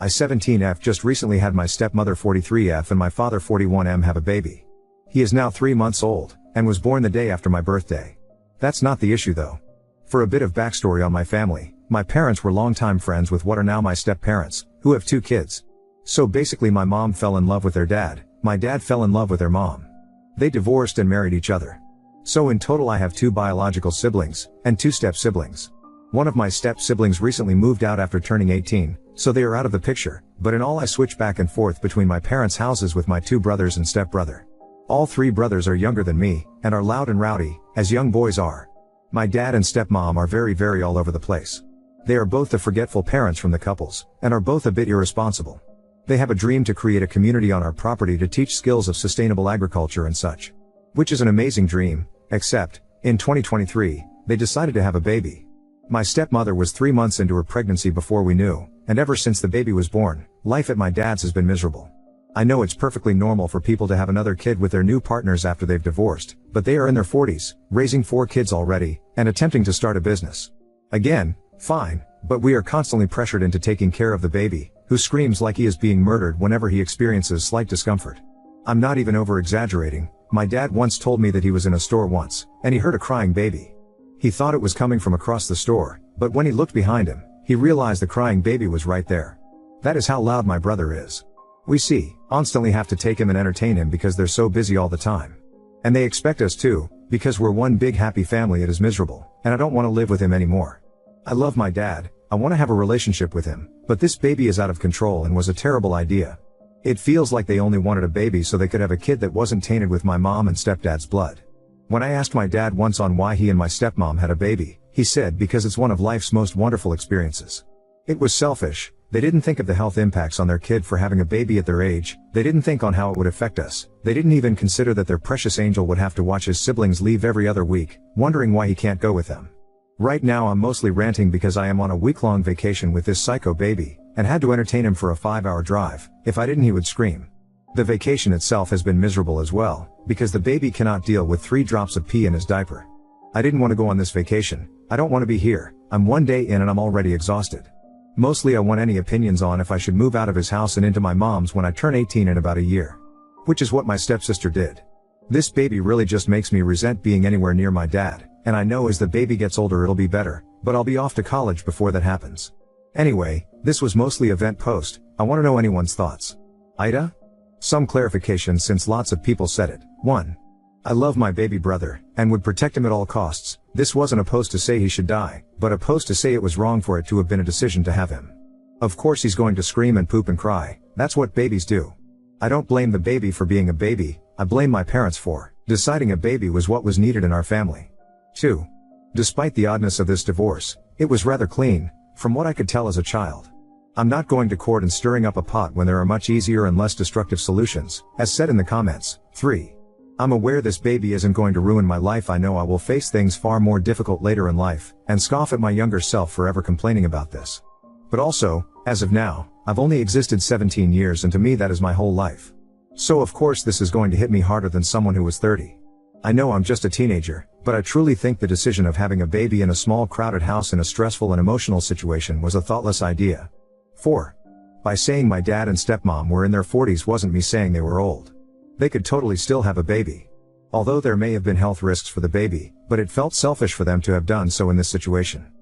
I 17F just recently had my stepmother 43F and my father 41M have a baby. He is now 3 months old, and was born the day after my birthday. That's not the issue though. For a bit of backstory on my family, my parents were longtime friends with what are now my step-parents, who have 2 kids. So basically my mom fell in love with their dad, my dad fell in love with their mom. They divorced and married each other. So in total I have 2 biological siblings, and 2 step-siblings. One of my step-siblings recently moved out after turning 18, so they are out of the picture, but in all I switch back and forth between my parents' houses with my 2 brothers and step-brother. All 3 brothers are younger than me, and are loud and rowdy, as young boys are. My dad and stepmom are very all over the place. They are both the forgetful parents from the couples, and are both a bit irresponsible. They have a dream to create a community on our property to teach skills of sustainable agriculture and such. Which is an amazing dream, except, in 2023, they decided to have a baby. My stepmother was 3 months into her pregnancy before we knew, and ever since the baby was born, life at my dad's has been miserable. I know it's perfectly normal for people to have another kid with their new partners after they've divorced, but they are in their 40s, raising 4 kids already, and attempting to start a business. Again, fine, but we are constantly pressured into taking care of the baby, who screams like he is being murdered whenever he experiences slight discomfort. I'm not even over-exaggerating. My dad once told me that he was in a store once, and he heard a crying baby. He thought it was coming from across the store, but when he looked behind him, he realized the crying baby was right there. That is how loud my brother is. We constantly have to take him and entertain him because they're so busy all the time. And they expect us to, because we're one big happy family. It is miserable, and I don't want to live with him anymore. I love my dad, I want to have a relationship with him, but this baby is out of control and was a terrible idea. It feels like they only wanted a baby so they could have a kid that wasn't tainted with my mom and stepdad's blood. When I asked my dad once on why he and my stepmom had a baby, he said because it's one of life's most wonderful experiences. It was selfish. They didn't think of the health impacts on their kid for having a baby at their age, they didn't think on how it would affect us, they didn't even consider that their precious angel would have to watch his siblings leave every other week, wondering why he can't go with them. Right now I'm mostly ranting because I am on a week-long vacation with this psycho baby, and had to entertain him for a 5-hour drive. If I didn't he would scream. The vacation itself has been miserable as well, because the baby cannot deal with 3 drops of pee in his diaper. I didn't want to go on this vacation, I don't want to be here, I'm 1 day in and I'm already exhausted. Mostly I want any opinions on if I should move out of his house and into my mom's when I turn 18 in about a year. Which is what my stepsister did. This baby really just makes me resent being anywhere near my dad, and I know as the baby gets older it'll be better, but I'll be off to college before that happens. Anyway, this was mostly event post, I want to know anyone's thoughts. Ida? Some clarification since lots of people said it. 1. I love my baby brother, and would protect him at all costs. This wasn't a post to say he should die, but a post to say it was wrong for it to have been a decision to have him. Of course he's going to scream and poop and cry, that's what babies do. I don't blame the baby for being a baby, I blame my parents for deciding a baby was what was needed in our family. 2. Despite the oddness of this divorce, it was rather clean, from what I could tell as a child. I'm not going to court and stirring up a pot when there are much easier and less destructive solutions, as said in the comments. 3. I'm aware this baby isn't going to ruin my life. I know I will face things far more difficult later in life, and scoff at my younger self for ever complaining about this. But also, as of now, I've only existed 17 years and to me that is my whole life. So of course this is going to hit me harder than someone who was 30. I know I'm just a teenager, but I truly think the decision of having a baby in a small crowded house in a stressful and emotional situation was a thoughtless idea. 4. By saying my dad and stepmom were in their 40s wasn't me saying they were old. They could totally still have a baby. Although there may have been health risks for the baby, but it felt selfish for them to have done so in this situation.